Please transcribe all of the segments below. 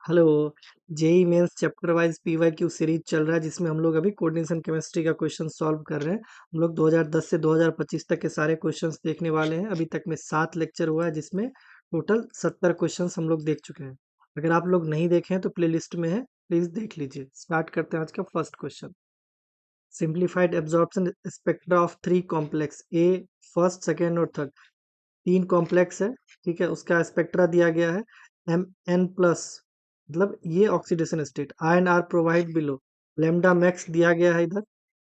Hello. JEE Mains chapter wise PYQ series चल रहा है जिसमें हम लोग अभी कोऑर्डिनेशन केमिस्ट्री का क्वेश्चन सॉल्व कर रहे हैं। हम लोग 2010 से 2025 तक के सारे क्वेश्चंस देखने वाले हैं। अभी तक में 7 लेक्चर हुआ है जिसमें टोटल 70 क्वेश्चंस हम लोग देख चुके हैं। अगर आप लोग नहीं देखे हैं तो प्लेलिस्ट में है, प्लीज देख लीजिए। स्टार्ट करते हैं आज का first question. Simplified absorption spectra of 3 complex A, first second और थर्ड। 3 कॉम्प्लेक्स है, ठीक है। उसका स्पेक्ट्रा दिया गया है एम एन प्लस, मतलब ये oxidation state. I and are provide below. Lambda max दिया गया है इधर,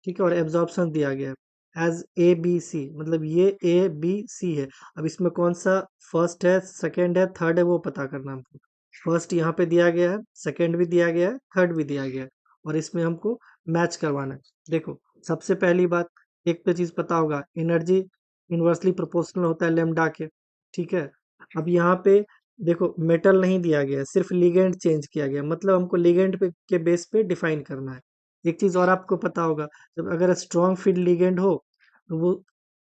ठीक है। और एब्जॉर्प्शन दिया गया है एज ए बी सी, मतलब ये ए बी सी है। अब इसमें कौन सा फर्स्ट है, सेकंड है, थर्ड है, वो पता करना हमको। फर्स्ट यहाँ पे दिया गया है, सेकंड भी दिया गया है, थर्ड भी दिया गया है, और इसमें हमको मैच करवाना है। देखो, सबसे पहली बात, एक तो चीज पता होगा, एनर्जी इनवर्सली प्रोपोर्शनल होता है लेमडा के, ठीक है। अब यहाँ पे देखो, मेटल नहीं दिया गया है, सिर्फ लिगेंड चेंज किया गया, मतलब हमको लिगेंड पे के बेस पे डिफाइन करना है। एक चीज और आपको पता होगा, जब अगर स्ट्रॉन्ग फील्ड लिगेंड हो तो वो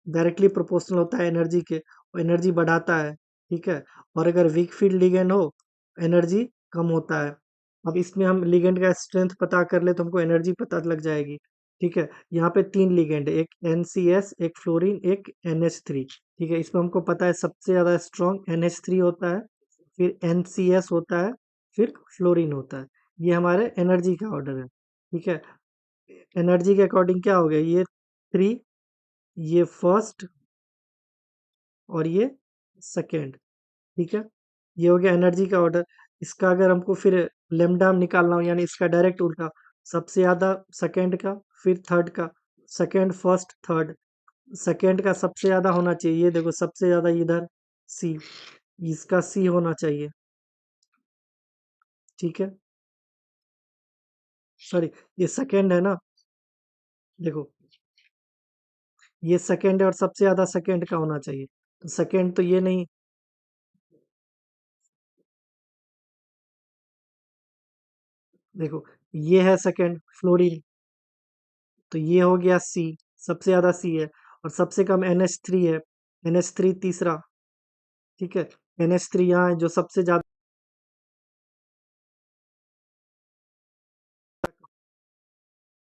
डायरेक्टली प्रोपोर्शनल होता है एनर्जी के, और एनर्जी बढ़ाता है, ठीक है। और अगर वीक फील्ड लिगेंड हो, एनर्जी कम होता है। अब इसमें हम लिगेंड का स्ट्रेंथ पता कर ले तो हमको एनर्जी पता लग जाएगी, ठीक है। यहाँ पे 3 लिगेंड है, एक NCS, एक फ्लोरीन, एक NH3, ठीक है। इसमें हमको पता है सबसे ज्यादा स्ट्रॉन्ग NH3 होता है, फिर NCS होता है, फिर फ्लोरीन होता है। ये हमारे एनर्जी का ऑर्डर है, ठीक है। एनर्जी के अकॉर्डिंग क्या हो गया, ये 3, ये फर्स्ट, और ये सेकेंड, ठीक है। ये हो गया एनर्जी का ऑर्डर। इसका अगर हमको फिर लेमडा निकालना हो, यानी इसका डायरेक्ट उल्टा, सबसे ज्यादा सेकेंड का, फिर थर्ड का, सेकेंड फर्स्ट थर्ड, सेकेंड का सबसे ज्यादा होना चाहिए, ये देखो सबसे ज्यादा इधर सी, इसका सी होना चाहिए, ठीक है। सॉरी, ये सेकेंड है ना, देखो ये सेकेंड है और सबसे ज्यादा सेकेंड का होना चाहिए, तो सेकेंड तो ये नहीं, देखो ये है सेकेंड फ्लोरीन, तो ये हो गया सी, सबसे ज्यादा सी है। और सबसे कम NH3 है, NH3 तीसरा, ठीक है। NH3 यहाँ है जो सबसे ज्यादा,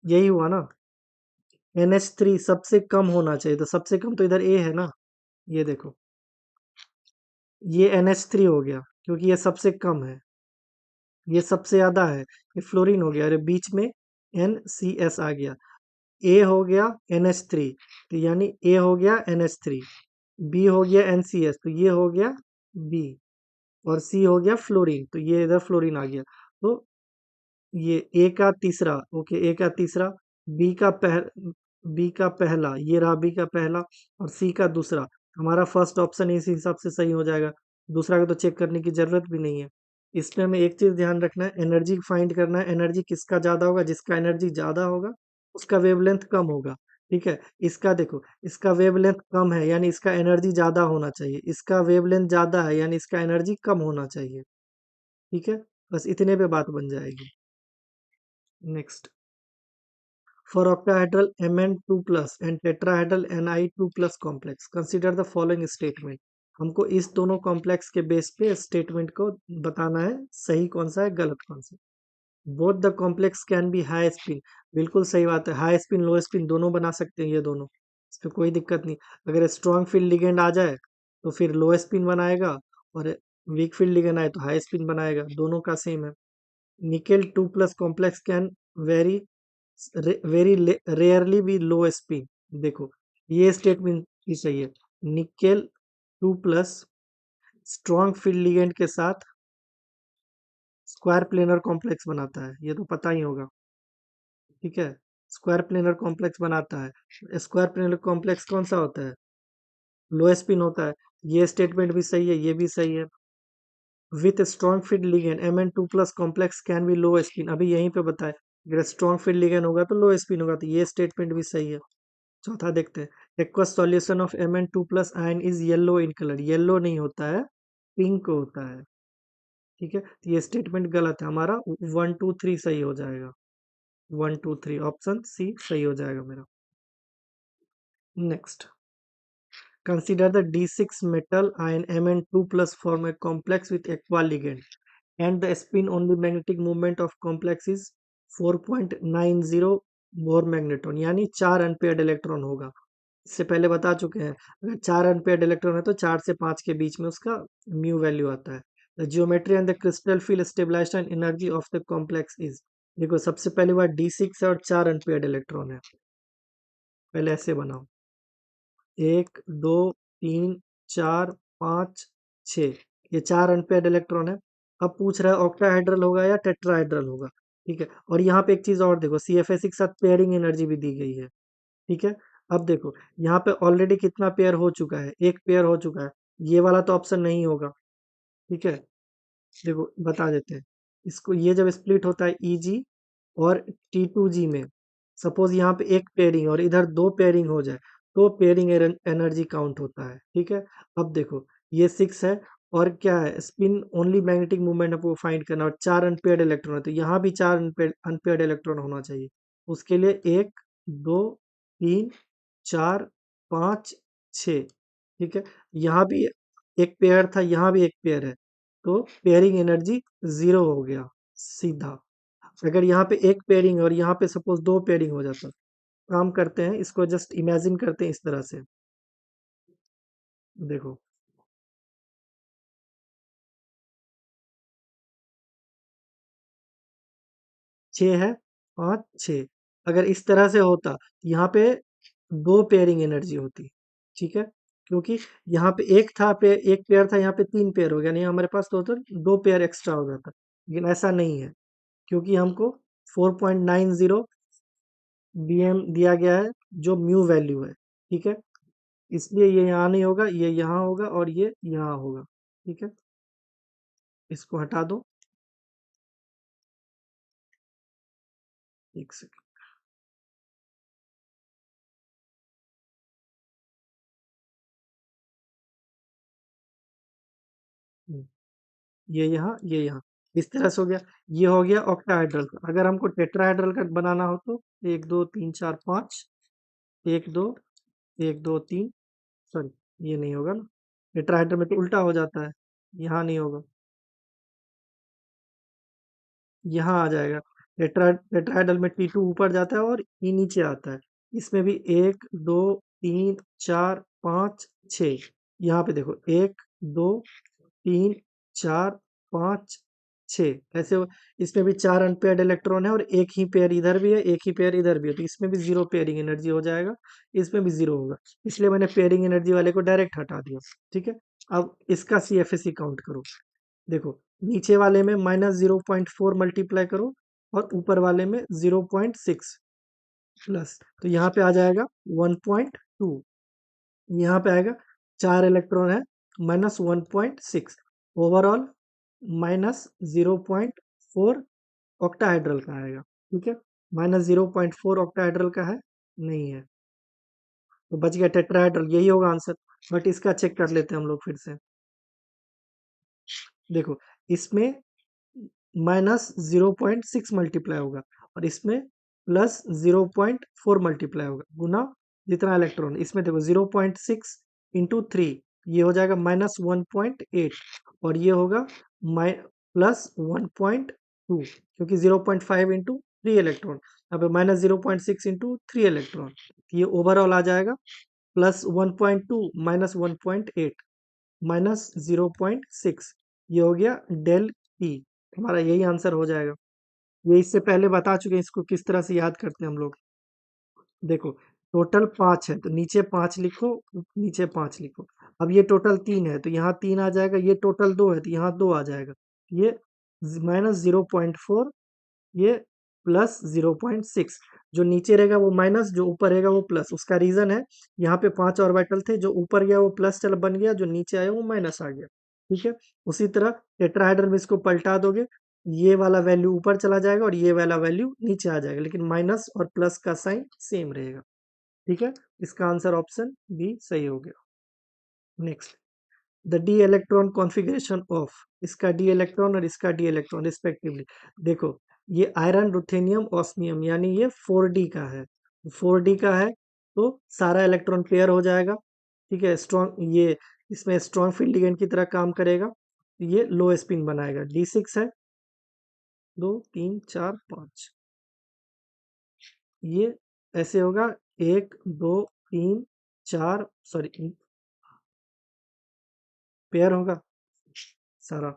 यही हुआ ना। NH3 सबसे कम होना चाहिए, तो सबसे कम तो इधर ए है ना, ये देखो, ये NH3 हो गया क्योंकि ये सबसे कम है। ये सबसे ज्यादा है, ये फ्लोरीन हो गया, अरे बीच में NCS आ गया। ए हो गया NH3, तो यानी ए हो गया NH3, बी हो गया NCS, तो ये हो गया बी, और सी हो गया फ्लोरीन, तो ये इधर फ्लोरीन आ गया। तो ये ए का तीसरा, ओके, ए का तीसरा, बी का बी का पहला, ये रहा बी का पहला, और सी का दूसरा। हमारा फर्स्ट ऑप्शन इस हिसाब से सही हो जाएगा, दूसरा का तो चेक करने की जरूरत भी नहीं है। इसमें हमें एक चीज ध्यान रखना है, एनर्जी फाइंड करना है। एनर्जी किसका ज्यादा होगा, जिसका एनर्जी ज्यादा होगा उसका वेवलेंथ कम होगा, ठीक है। इसका देखो, इसका वेवलेंथ कम है यानी इसका एनर्जी ज्यादा होना चाहिए, इसका वेवलेंथ ज्यादा है यानी इसका एनर्जी कम होना चाहिए, ठीक है। बस इतने पे बात बन जाएगी। Next, for octahedral Mn2 plus and tetrahedral Ni2 plus complex, consider the following statement। हमको इस दोनों कॉम्प्लेक्स के बेस पे स्टेटमेंट को बताना है, सही कौन सा है, गलत कौन सा। Both the complex can be high spin, बिल्कुल सही बात है, हाई स्पिन लो स्पिन दोनों बना सकते हैं ये दोनों, इस पे कोई दिक्कत नहीं। अगर स्ट्रॉन्ग फील्ड लिगेंड आ जाए तो फिर लो स्पिन बनाएगा, और वीक फील्ड लिगेंड आए तो हाई स्पिन बनाएगा, दोनों का सेम है। Nickel 2 plus complex can very very rarely भी लो स्पिन, देखो ये स्टेटमेंट ही सही है। Nickel 2 plus strong field ligand के साथ स्क्वायर प्लेनर कॉम्प्लेक्स बनाता है, ये तो पता ही होगा, ठीक है। स्क्वायर प्लेनर कॉम्प्लेक्स बनाता है। स्क्वायर प्लेनर कॉम्प्लेक्स कौन सा होता है, लो स्पिन होता है। ये स्टेटमेंट भी सही है, ये भी सही है। With strong field ligand Mn2 plus complex can be low spin, अभी यहीं पे बताए, अगर स्ट्रॉन्ग फील्ड लिगेंड होगा तो लो स्पिन होगा, तो ये स्टेटमेंट भी सही है। चौथा देखते हैं, aqueous solution of Mn2 plus ion is yellow in colour, yellow नहीं होता है, पिंक होता है, ठीक है। तो ये स्टेटमेंट गलत है, हमारा 1 2 3 सही हो जाएगा, 1 2 3 ऑप्शन सी सही हो जाएगा मेरा। Next, consider the D6 metal ion Mn2 plus form a complex with aqua ligand। And the spin only magnetic movement of complex is 4.90 bore magnetron, यानी 4 अनपेयर्ड इलेक्ट्रॉन होगा। इससे पहले बता चुके हैं, अगर 4 अनपेयर्ड इलेक्ट्रॉन है तो 4 से 5 के बीच में उसका म्यू वैल्यू आता है। The geometry and the crystal field stabilisation energy of the complex is, देखो सबसे पहली बार D6 है और 4 अनपेयर्ड इलेक्ट्रॉन है। पहले ऐसे बनाओ, 1 2 3 4 5 6, ये 4 अनपेयर्ड इलेक्ट्रॉन है। अब पूछ रहा है ऑक्टाहेड्रल होगा या टेट्राहेड्रल होगा, ठीक है। और यहाँ पे एक चीज और देखो, CFSE के साथ पेयरिंग एनर्जी भी दी गई है, ठीक है। अब देखो यहाँ पे ऑलरेडी कितना पेयर हो चुका है, एक पेयर हो चुका है, ये वाला तो ऑप्शन नहीं होगा, ठीक है। देखो बता देते हैं इसको, ये जब स्प्लिट होता है EG और T2G में, सपोज यहाँ पे एक पेयरिंग और इधर दो पेयरिंग हो जाए तो पेयरिंग एनर्जी काउंट होता है, ठीक है। अब देखो ये 6 है और क्या है, स्पिन ओनली मैग्नेटिक मूवमेंट आपको फाइंड करना, और 4 अनपेयर्ड इलेक्ट्रॉन है तो यहाँ भी 4 अनपेयर्ड इलेक्ट्रॉन होना चाहिए। उसके लिए 1 2 3 4 5 6, ठीक है। यहाँ भी एक पेयर था, यहाँ भी एक पेयर है, तो पेयरिंग एनर्जी 0 हो गया सीधा। अगर यहाँ पे एक पेयरिंग और यहाँ पे सपोज दो पेयरिंग हो जाता, काम करते हैं इसको, जस्ट इमेजिन करते हैं इस तरह से, देखो 6 है, 5 6, अगर इस तरह से होता यहाँ पे दो पेयरिंग एनर्जी होती, ठीक है। क्योंकि यहाँ पे एक था एक पेयर था, यहाँ पे 3 पेयर हो गया, नहीं हमारे पास टोटल 2 पेयर एक्स्ट्रा हो जाता, लेकिन ऐसा नहीं है, क्योंकि हमको 4.90 BM दिया गया है जो म्यू वैल्यू है, ठीक है। इसलिए ये यहाँ नहीं होगा, ये यहाँ होगा और ये यहाँ होगा, ठीक है। इसको हटा दो, एक सेकंड। हम्म, ये यहाँ इस तरह से हो गया। ये हो गया ऑक्टाहेड्रल का। अगर हमको टेट्राहेड्रल का बनाना हो तो 1 2 3 4 5, 1 2 1 2 3, सॉरी ये नहीं होगा ना, टेट्राहेड्रल में तो उल्टा हो जाता है, यहाँ नहीं होगा, यहाँ आ जाएगा। टेट्राहेड्रल में T2 ऊपर जाता है और E नीचे आता है। इसमें भी 1 2 3 4 5 6, यहाँ पे देखो 1 2 3 4 5 6, ऐसे इसमें भी 4 अनपेयर्ड इलेक्ट्रॉन है और एक ही पेयर इधर भी है, एक ही पेयर इधर भी है, तो इसमें भी 0 पेयरिंग एनर्जी हो जाएगा, इसमें भी 0 होगा। इसलिए मैंने पेयरिंग एनर्जी वाले को डायरेक्ट हटा दिया, ठीक है। अब इसका CFSE काउंट करो, देखो नीचे वाले में -0.4 मल्टीप्लाई करो और ऊपर वाले में 0.6 प्लस, तो यहाँ पे आ जाएगा 1.2, यहाँ पे आएगा 4 इलेक्ट्रॉन है, -1.6, ओवरऑल -0.4 ऑक्टाहेड्रल का आएगा, ठीक है। -0.4 ऑक्टाहेड्रल का है, नहीं है, तो बच गया टेट्राहेड्रल, यही होगा आंसर। बट इसका चेक कर लेते हैं हम लोग फिर से, देखो इसमें -0.6 मल्टीप्लाई होगा और इसमें +0.4 मल्टीप्लाई होगा, गुना जितना इलेक्ट्रॉन, इसमें देखो 0.6 इंटू 3, ये हो जाएगा -1.8, और ये होगा +1.2, क्योंकि 0.5 इंटू 3 इलेक्ट्रॉन, यहाँ पे -0.6 इंटू 3 इलेक्ट्रॉन, ये ओवरऑल आ जाएगा +1.2 -1.8 -0.6, ये हो गया डेल ई, हमारा यही आंसर हो जाएगा। ये इससे पहले बता चुके हैं, इसको किस तरह से याद करते हैं हम लोग। देखो टोटल 5 है तो नीचे 5 लिखो, नीचे 5 लिखो। अब ये टोटल 3 है तो यहाँ 3 आ जाएगा, ये टोटल 2 है तो यहाँ 2 आ जाएगा, ये -0.4, ये +0.6, जो नीचे रहेगा वो माइनस, जो ऊपर रहेगा वो प्लस। उसका रीजन है, यहाँ पे 5 ऑर्बिटल थे, जो ऊपर गया वो प्लस चल बन गया, जो नीचे आया वो माइनस आ गया, ठीक है। उसी तरह टेट्राहेड्रल में इसको पलटा दोगे, ये वाला वैल्यू ऊपर चला जाएगा और ये वाला वैल्यू नीचे आ जाएगा, लेकिन माइनस और प्लस का साइन सेम रहेगा, ठीक है। इसका आंसर ऑप्शन बी सही हो गया। Next, the D electron configuration of, इसका डी इलेक्ट्रॉन और इसका डी इलेक्ट्रॉन रिस्पेक्टिवली। देखो ये आयरन रुथेनियम ऑस्मियम, यानी ये 4D का है, 4D का है तो सारा इलेक्ट्रॉन पेयर हो जाएगा, ठीक है। स्ट्रॉन्ग, ये इसमें स्ट्रॉन्ग फील्ड लिगेंड की तरह काम करेगा, ये लो स्पिन बनाएगा। D6 है, 2 3 4 5, ये ऐसे होगा, 1 2 3 4, सॉरी पेयर होगा सारा,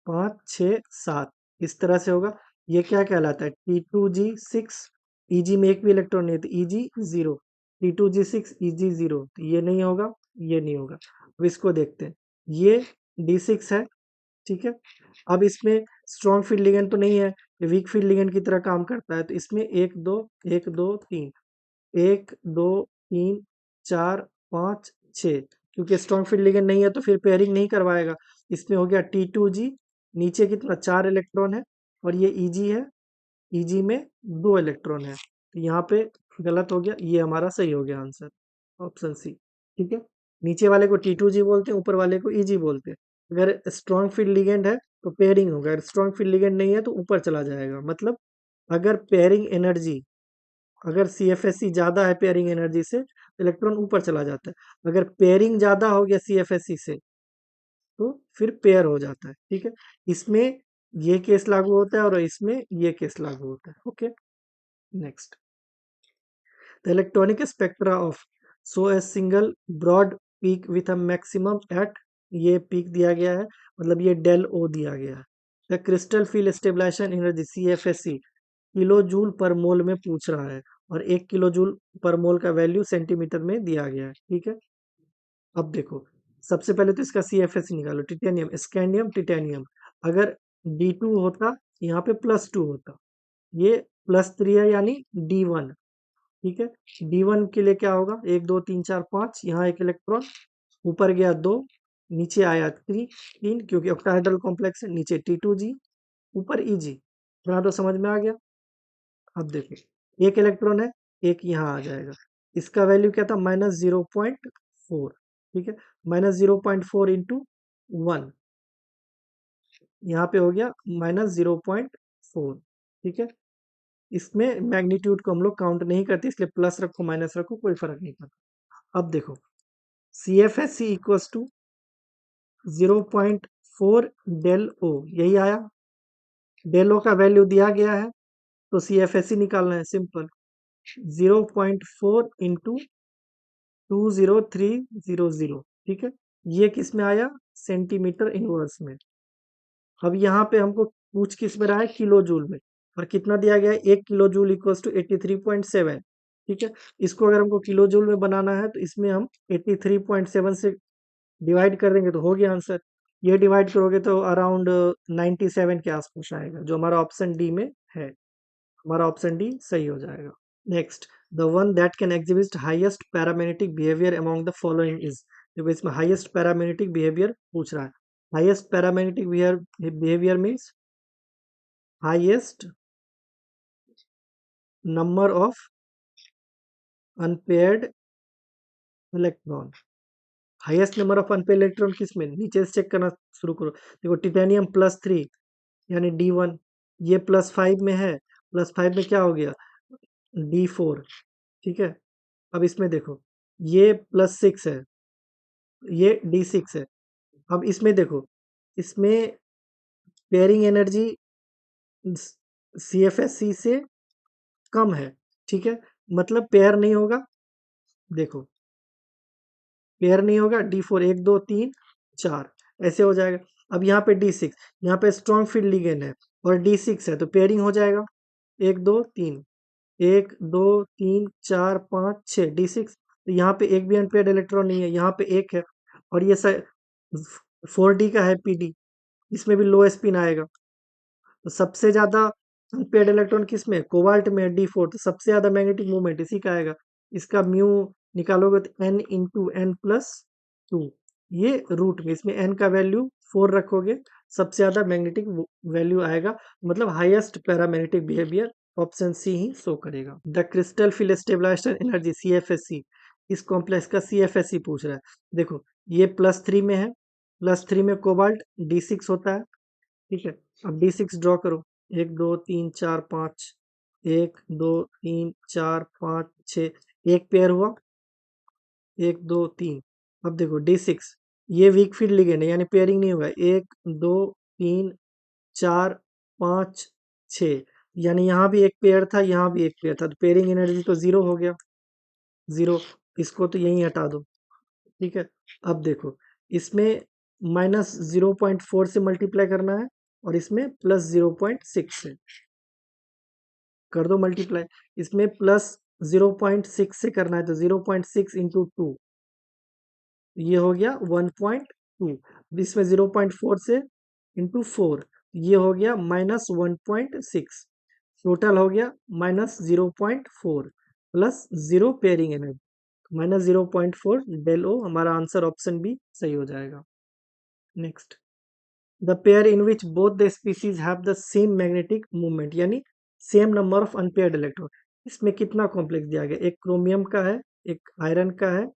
5 6 7 इस तरह से होगा। ये क्या कहलाता है, T2G6। Eg में एक भी इलेक्ट्रॉन नहीं है तो Eg 0, T2G6 Eg 0, तो ये नहीं होगा, ये नहीं होगा। अब इसको देखते हैं, ये D6 है, ठीक है। अब इसमें स्ट्रॉन्ग फील्ड लिगेंड तो नहीं है, ये वीक फील्ड लिगेंड की तरह काम करता है, तो इसमें 1 2 4 5 6, क्योंकि स्ट्रॉन्ग फील्ड लिगेंड नहीं है तो फिर पेयरिंग नहीं करवाएगा। इसमें हो गया T2G, नीचे कितना 4 इलेक्ट्रॉन है, और ये Eg है, Eg में 2 इलेक्ट्रॉन है, तो यहाँ पे गलत हो गया, ये हमारा सही हो गया आंसर, ऑप्शन सी, ठीक है। नीचे वाले को T2G बोलते हैं, ऊपर वाले को Eg बोलते हैं। अगर स्ट्रॉन्ग फील्ड लिगेंड है तो पेयरिंग होगा, अगर स्ट्रॉन्ग फील्ड लिगेंड नहीं है तो ऊपर चला जाएगा। मतलब अगर पेयरिंग एनर्जी, अगर CFSE ज्यादा है पेयरिंग एनर्जी से, तो इलेक्ट्रॉन ऊपर चला जाता है। अगर पेयरिंग ज्यादा हो गया CFSE से, तो फिर पेयर हो जाता है, ठीक है। इसमें ये केस लागू होता है और इसमें ये केस लागू होता है, okay. Next, the electronic spectra of so a single broad peak with a maximum at, ये पीक दिया गया है, मतलब ये डेल ओ दिया गया है। The crystal field stabilisation energy CFSE kilo joule per mole में पूछ रहा है, और 1 किलो जूल पर मोल का वैल्यू सेंटीमीटर में दिया गया है, ठीक है। अब देखो, सबसे पहले तो इसका CFS निकालो, टिटेनियम स्कैंडियम टिटेनियम, अगर D2 होता, यहाँ पे +2 होता, ये +3 है यानी D1, ठीक है। D1 के लिए क्या होगा, 1 2 3 4 5, यहाँ एक इलेक्ट्रॉन, ऊपर गया 2, नीचे आया 3, क्योंकि ऑक्टाहेड्रल कॉम्प्लेक्स है, नीचे T2G, ऊपर Eg, इतना तो समझ में आ गया। अब देखो, एक इलेक्ट्रॉन है, एक यहाँ आ जाएगा, इसका वैल्यू क्या था, -0.4, ठीक है। -0.4 इंटू 1, यहाँ पे हो गया -0.4, ठीक है। इसमें मैग्नीट्यूड को हम लोग काउंट नहीं करते, इसलिए प्लस रखो माइनस रखो कोई फर्क नहीं पड़ता। अब देखो, CFSE equals to 0.4 del o, यही आया। डेल ओ का वैल्यू दिया गया है, तो CFSE निकालना है, सिंपल। 0.4 इंटू 20300, ठीक है। ये किस में आया, सेंटीमीटर इनवर्स में। अब यहाँ पे हमको पूछ किस में रहा है, किलो जूल में, और कितना दिया गया है, 1 किलो जूल इक्वल्स टू 83.7, ठीक है। इसको अगर हमको किलो जूल में बनाना है तो इसमें हम 83.7 से डिवाइड कर देंगे तो हो गया आंसर। ये डिवाइड करोगे तो अराउंड 97 के आसपास आएगा, जो हमारा ऑप्शन डी में है। हमारा ऑप्शन डी सही हो जाएगा। Next, the one that can exhibit highest paramagnetic behaviour among the following is, देखो इसमें हाईएस्ट पैरामेग्नेटिक बिहेवियर पूछ रहा है। Highest paramagnetic behaviour means highest number of unpaired electron. Highest number of unpaired electron किसमें, नीचे से चेक करना शुरू करो। देखो टिटेनियम +3 यानी D1, ये +5 में है, +5 में क्या हो गया, D4, ठीक है। अब इसमें देखो, ये +6 है, ये D6 है। अब इसमें देखो, इसमें पेयरिंग एनर्जी CFSE से कम है, ठीक है। मतलब पेयर नहीं होगा, देखो पेयर नहीं होगा, D4 1 2 3 4 ऐसे हो जाएगा। अब यहाँ पे D6, यहाँ पे स्ट्रॉन्ग फील्ड लिगेंड है और D6 है, तो पेयरिंग हो जाएगा, 1 2 3 1 2 3 4 5 6 D6, तो यहाँ पे एक भी अनपेयर्ड इलेक्ट्रॉन नहीं है, यहाँ पे एक है, और ये 4D का है PD, इसमें भी लो स्पिन आएगा। तो सबसे ज्यादा अनपेयर्ड इलेक्ट्रॉन किस में है, कोबाल्ट में है, D4, तो सबसे ज्यादा मैग्नेटिक मूवमेंट इसी का आएगा। इसका म्यू निकालोगे तो n इंटू एन प्लस 2, ये रूट में, इसमें n का वैल्यू 4 रखोगे, सबसे ज्यादा मैग्नेटिक वैल्यू आएगा, मतलब highest paramagnetic behaviour, option C ही शो करेगा। The crystal field stabilisation energy CFSE, इस कॉम्प्लेक्स का CFSE पूछ रहा है। देखो ये +3 में है, +3 में कोबाल्ट D6 होता है, ठीक है। अब D6 ड्रॉ करो, 1 2 3 4 5, 1 2 3 4 5 6, एक पेयर हुआ, 1 2 3। अब देखो D6 ये वीक फील्ड लिगेंड है यानी पेयरिंग नहीं हुआ है। 1 2 3 4 5 6, यानी यहाँ भी एक पेयर था, यहाँ भी एक पेयर था, तो पेयरिंग एनर्जी तो जीरो हो गया, जीरो। इसको तो यहीं हटा दो। ठीक है, अब देखो इसमें -0.4 से मल्टीप्लाई करना है और इसमें +0.6 से कर दो मल्टीप्लाई। इसमें +0.6 से करना है तो 0.6 इंटू 2, ये हो गया 1.2। इसमें 0.4 से इंटू 4, ये हो गया -1.6। टोटल हो गया -0.4 plus zero pairing energy, -0.4 del O. हमारा आंसर ऑप्शन बी सही हो जाएगा। Next, the pair in which both the species have the same magnetic movement, यानी same number of unpaired electron. इसमें कितना कॉम्प्लेक्स दिया गया, एक क्रोमियम का है, एक आयरन का है,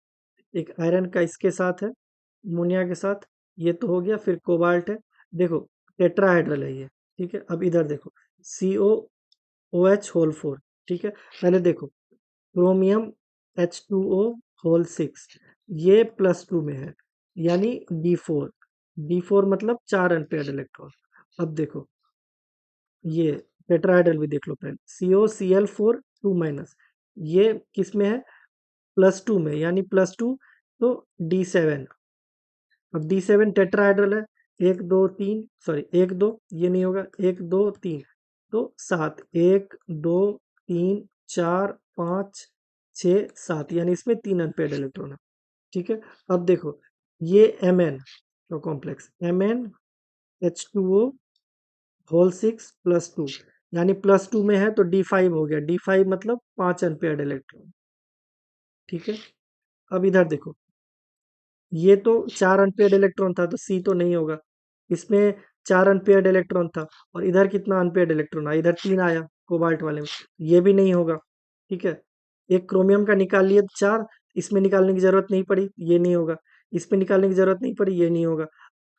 एक आयरन का इसके साथ है, अमोनिया के साथ, ये तो हो गया। फिर कोबाल्ट है, देखो टेट्राहाइड्रल है ये। ठीक है, अब इधर देखो COOH होल 4। ठीक है, पहले देखो क्रोमियम H2O होल 6, ये +2 में है यानी D4। D4 मतलब 4 अनपेयर्ड इलेक्ट्रॉन। अब देखो ये टेट्राहाइड्रल भी देख लो पहले, COCl4 2-, ये किस में है, +2 में यानी +2, तो D7। अब D7 टेट्राहाइड्रल है, 1 2 3, सॉरी 1 2, ये नहीं होगा, 1 2 3, तो 7, 1 2 3 4 5 6 7, यानी इसमें 3 अनपेयर्ड इलेक्ट्रॉन है। ठीक है, अब देखो ये Mn तो कॉम्प्लेक्स MnH2O होल 6 +2, यानी +2 में है तो D5 हो गया, D5 मतलब 5 अनपेयर्ड इलेक्ट्रॉन। ठीक है, अब इधर देखो ये तो 4 अनपेयर्ड इलेक्ट्रॉन था तो सी तो नहीं होगा, इसमें 4 अनपेयर्ड इलेक्ट्रॉन था और इधर कितना अनपेयर्ड इलेक्ट्रॉन आया, इधर 3 आया कोबाल्ट वाले में, ये भी नहीं होगा। ठीक है, एक क्रोमियम का निकाल लिए 4, इसमें निकालने की जरूरत नहीं पड़ी, ये नहीं होगा। इसमें निकालने की जरूरत नहीं पड़ी, ये नहीं होगा।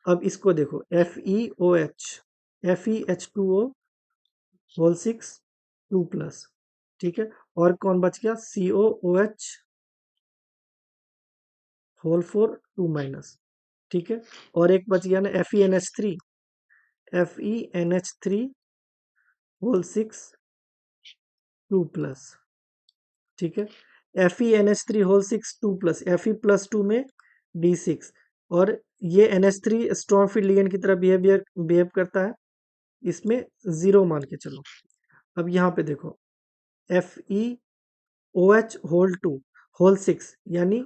अब इसको देखो FeOH, Fe H2O होल 6 2+। ठीक है, और कौन बच गया, COOH होल 4 2-। ठीक है, और एक बच गया ना FeNH3 होल 6 2+। ठीक है, FeNH3 होल 6 2+, Fe+2 में D6, और ये NH3 स्ट्रॉन्ग फील्ड लिगेंड की तरह बिहेव करता है, इसमें 0 मान के चलो। अब यहाँ पे देखो FeOH होल 6 यानी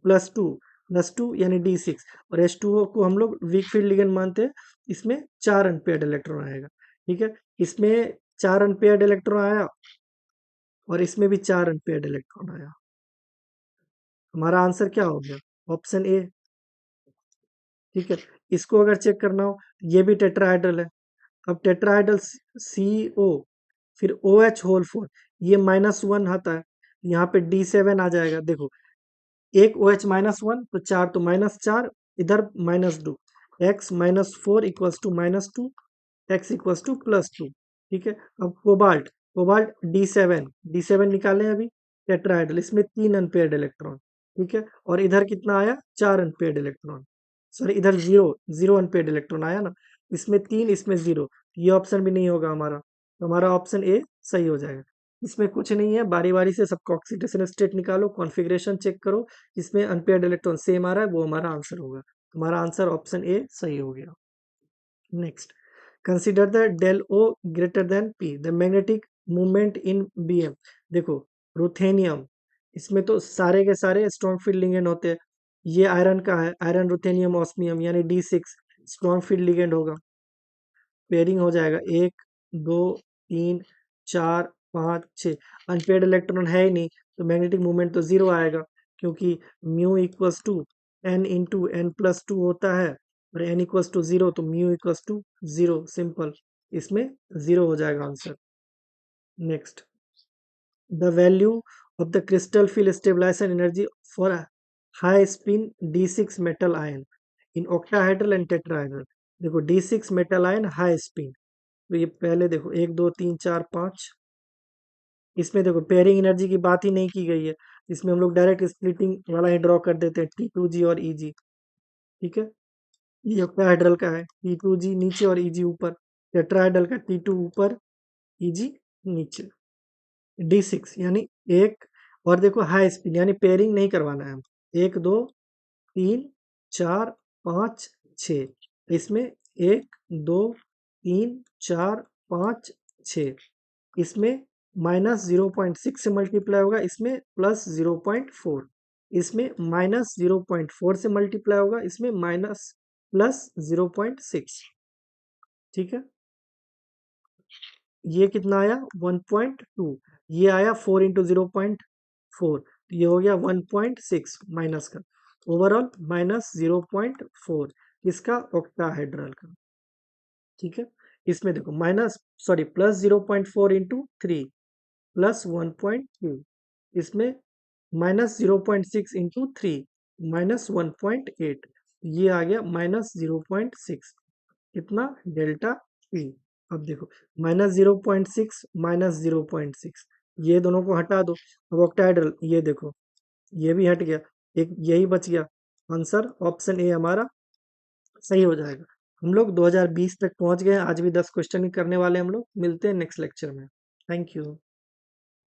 +2 यानी D6, और H2O को हम लोग वीक फील्ड लिगेंड मानते हैं, इसमें 4 अनपेयर्ड इलेक्ट्रॉन आएगा। ठीक है, इसमें 4 अनपेयर्ड इलेक्ट्रॉन आया और इसमें भी 4 अनपेयर्ड इलेक्ट्रॉन आया। हमारा आंसर क्या हो गया, ऑप्शन ए। ठीक है, इसको अगर चेक करना हो, ये भी टेट्राहाइड्रल है। अब टेट्राहाइड्रल CO फिर OH होल 4, ये -1 आता है, यहाँ पे D7 आ जाएगा। देखो एक OH-1 तो 4, तो -4, इधर -2, x-4 = -2, x = +2। ठीक है, अब कोबाल्ट, कोबाल्ट D7 निकालें अभी, टेट्राहाइड्रल, इसमें 3 अनपेयर्ड इलेक्ट्रॉन। ठीक है, और इधर कितना आया, 4 अनपेयर्ड इलेक्ट्रॉन, सॉरी इधर जीरो, जीरो अनपेयर्ड इलेक्ट्रॉन आया ना, इसमें 3 इसमें 0, ये ऑप्शन भी नहीं होगा हमारा, तो हमारा ऑप्शन ए सही हो जाएगा। इसमें कुछ नहीं है, बारी बारी से सबका ऑक्सीडेशन स्टेट निकालो, कॉन्फ़िगरेशन चेक करो, इसमें अनपेयर्ड इलेक्ट्रॉन सेम आ रहा है, वो हमारा आंसर होगा। हमारा आंसर ऑप्शन ए सही हो गया। Next, consider the del o greater than p, the magnetic movement in BM। देखो रुथेनियम, इसमें तो सारे के सारे स्ट्रॉन्ग फील्ड लिगेंड होते हैं, ये आयरन का है, आयरन रुथेनियम ऑस्मियम यानी D6 स्ट्रॉन्ग फील्ड लिगेंड होगा, पेयरिंग हो जाएगा 1 2 3 4 5 6। अनपेयर्ड इलेक्ट्रॉन है ही नहीं, तो मैग्नेटिक मूवमेंट तो जीरो आएगा, क्योंकि μ = N × N+2 होता है, और N = 0, तो μ = 0, सिंपल, इसमें 0 हो जाएगा answer. Next, the value of the crystal field stabilisation energy for high spin D6 metal ion in octahedral and tetrahedral. देखो D6 metal ion high spin, तो ये पहले देखो 1 2 3 4 5, इसमें देखो पेयरिंग एनर्जी की बात ही नहीं की गई है, इसमें हम लोग डायरेक्ट स्प्लिटिंग वाला ही ड्रॉ कर देते हैं, T2G और EG। ठीक है। ये ऑक्टाहेड्रल का है, T2G नीचे और EG ऊपर। टेट्राहेड्रल का T2 ऊपर, EG नीचे। D6 यानी एक, और देखो हाई स्पीड यानी पेयरिंग नहीं करवाना है, 1 2 3 4 5 6, इसमें 1 2 3 4 5 6, इसमें -0.6 से मल्टीप्लाई होगा, इसमें +0.4, इसमें -0.4 से मल्टीप्लाई होगा, इसमें +0.6। ठीक है, ये कितना आया 1.2, ये आया 4 इंटू 0.4, ये हो गया 1.6 माइनस का, ओवरऑल -0.4 इसका ऑक्टाहेड्रल का। ठीक है, इसमें देखो +0.4 इंटू 3 +1.2, इसमें -0.6 इंटू 3 -1.8, ये आ गया -0.6, कितना डेल्टा पी। अब देखो -0.6 -0.6, ये दोनों को हटा दो, अब ऑक्टाहेड्रल ये देखो, ये भी हट गया, एक यही बच गया, आंसर ऑप्शन ए हमारा सही हो जाएगा। हम लोग 2020 तक पहुंच गए हैं, आज भी 10 क्वेश्चन ही करने वाले हैं हम लोग। मिलते हैं नेक्स्ट लेक्चर में। Thank you.